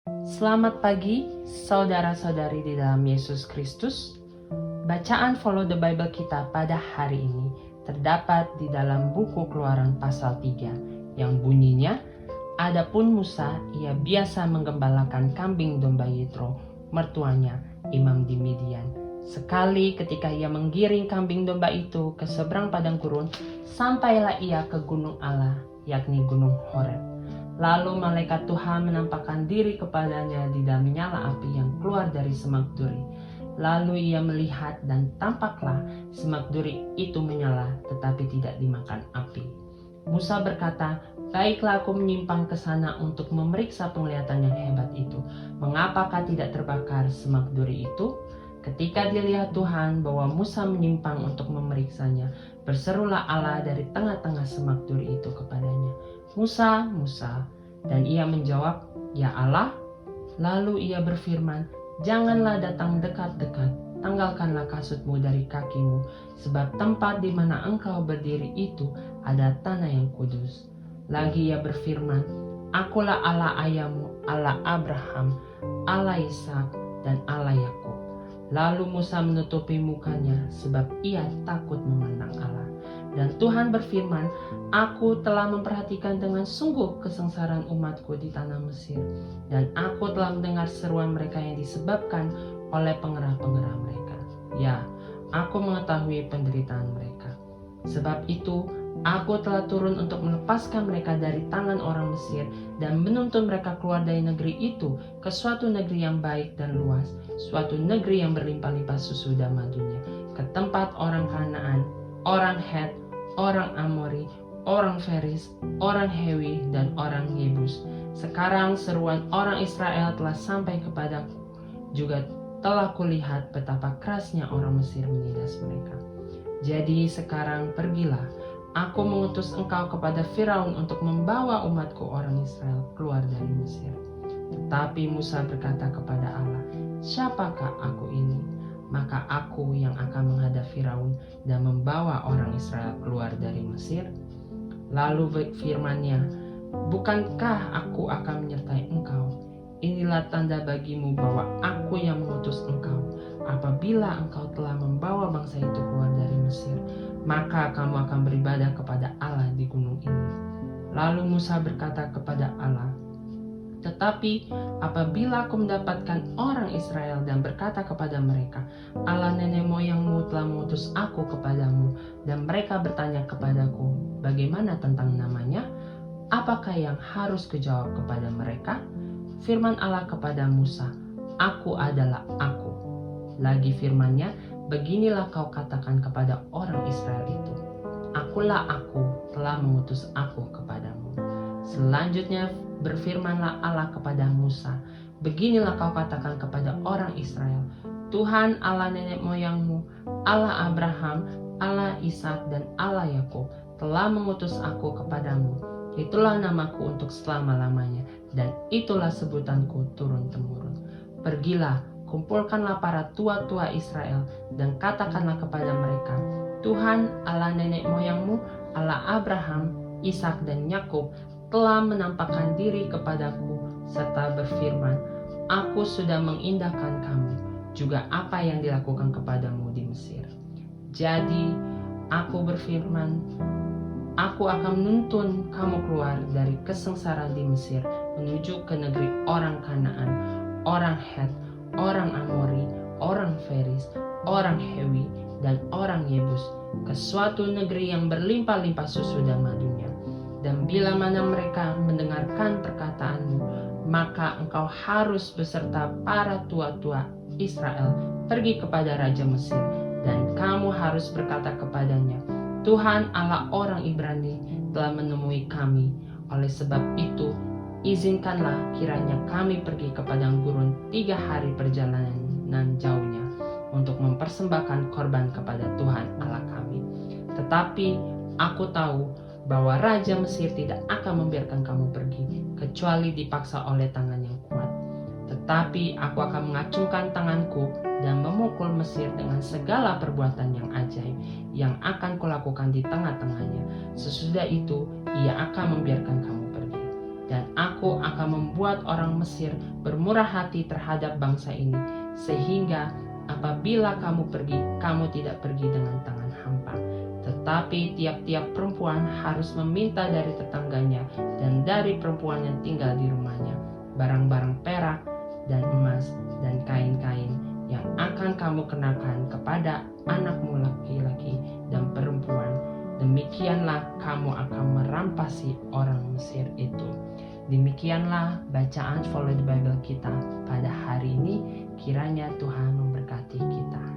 Selamat pagi, saudara-saudari di dalam Yesus Kristus. Bacaan Follow the Bible kita pada hari ini terdapat di dalam buku Keluaran pasal 3 yang bunyinya, "Adapun Musa, ia biasa menggembalakan kambing domba Yitro, mertuanya, imam di Midian. Sekali ketika ia menggiring kambing domba itu ke seberang padang gurun, sampailah ia ke gunung Allah, yakni gunung Horeb. Lalu malaikat Tuhan menampakkan diri kepadanya di dalam nyala api yang keluar dari semak duri. Lalu ia melihat dan tampaklah semak duri itu menyala tetapi tidak dimakan api. Musa berkata, "Baiklah, aku menyimpang ke sana untuk memeriksa penglihatan yang hebat itu. Mengapakah tidak terbakar semak duri itu?" Ketika dilihat Tuhan bahwa Musa menyimpang untuk memeriksanya, berserulah Allah dari tengah-tengah semak duri itu kepadanya, "Musa, Musa." Dan ia menjawab, "Ya Allah." Lalu ia berfirman, "Janganlah datang dekat-dekat, tanggalkanlah kasutmu dari kakimu, sebab tempat di mana engkau berdiri itu ada tanah yang kudus." Lagi ia berfirman, "Akulah Allah ayahmu, Allah Abraham, Allah Ishak, dan Allah Yakub." Lalu Musa menutupi mukanya sebab ia takut memandang Allah. Dan Tuhan berfirman, "Aku telah memperhatikan dengan sungguh kesengsaraan umatku di tanah Mesir, dan aku telah mendengar seruan mereka yang disebabkan oleh pengerah-pengerah mereka. Ya, aku mengetahui penderitaan mereka. Sebab itu, aku telah turun untuk melepaskan mereka dari tangan orang Mesir dan menuntun mereka keluar dari negeri itu ke suatu negeri yang baik dan luas, suatu negeri yang berlimpah-limpah susu dan madunya, ke tempat orang Kanaan, orang Het, orang Amori, orang Feris, orang Hewi, dan orang Yebus. Sekarang seruan orang Israel telah sampai kepadaku, juga telah kulihat betapa kerasnya orang Mesir menindas mereka. Jadi sekarang pergilah, aku mengutus engkau kepada Firaun untuk membawa umatku orang Israel keluar dari Mesir." Tetapi Musa berkata kepada Allah, "Siapakah aku ini? Maka aku yang akan menghadap Firaun dan membawa orang Israel keluar dari Mesir?" Lalu firman-Nya, "Bukankah aku akan menyertai engkau? Inilah tanda bagimu bahwa aku yang mengutus engkau. Apabila engkau telah membawa bangsa itu keluar dari Mesir, maka kamu akan beribadah kepada Allah di gunung ini." Lalu Musa berkata kepada Allah, "Tetapi apabila aku mendapatkan orang Israel dan berkata kepada mereka, 'Allah nenek moyangmu telah mengutus aku kepadamu,' dan mereka bertanya kepadaku, 'Bagaimana tentang namanya?' apakah yang harus kujawab kepada mereka?" Firman Allah kepada Musa, "Aku adalah Aku." Lagi firman-Nya, "Beginilah kau katakan kepada orang Israel itu, Akulah Aku telah mengutus aku kepadamu." Selanjutnya berfirmanlah Allah kepada Musa, "Beginilah kau katakan kepada orang Israel, Tuhan Allah nenek moyangmu, Allah Abraham, Allah Ishak, dan Allah Yakub telah mengutus aku kepadamu. Itulah namaku untuk selama-lamanya, dan itulah sebutanku turun-temurun. Pergilah, kumpulkanlah para tua-tua Israel, dan katakanlah kepada mereka, Tuhan Allah nenek moyangmu, Allah Abraham, Ishak, dan Yakub telah menampakkan diri kepadaku, serta berfirman, Aku sudah mengindahkan kamu, juga apa yang dilakukan kepadamu di Mesir. Jadi aku berfirman, Aku akan menuntun kamu keluar dari kesengsaraan di Mesir menuju ke negeri orang Kanaan, orang Het, orang Amori, orang Feris, orang Hewi, dan orang Yebus, ke suatu negeri yang berlimpah-limpah susu dan madunya. Dan bila mana mereka mendengarkan perkataanmu, maka engkau harus beserta para tua-tua Israel pergi kepada Raja Mesir, dan kamu harus berkata kepadanya, Tuhan Allah orang Ibrani telah menemui kami. Oleh sebab itu, izinkanlah kiranya kami pergi ke padang gurun 3 hari perjalanan jauhnya untuk mempersembahkan korban kepada Tuhan Allah kami. Tetapi aku tahu bahwa Raja Mesir tidak akan membiarkan kamu pergi, kecuali dipaksa oleh tangan yang kuat. Tetapi aku akan mengacungkan tanganku dan memukul Mesir dengan segala perbuatan yang ajaib yang akan kulakukan di tengah-tengahnya. Sesudah itu ia akan membiarkan kamu pergi. Dan aku aku akan membuat orang Mesir bermurah hati terhadap bangsa ini, sehingga apabila kamu pergi, kamu tidak pergi dengan tangan hampa. Tetapi tiap-tiap perempuan harus meminta dari tetangganya dan dari perempuan yang tinggal di rumahnya barang-barang perak dan emas dan kain-kain yang akan kamu kenakan kepada anakmu laki-laki dan perempuan. Demikianlah kamu akan merampasi orang Mesir itu. Demikianlah bacaan Follow the Bible kita pada hari ini. Kiranya Tuhan memberkati kita.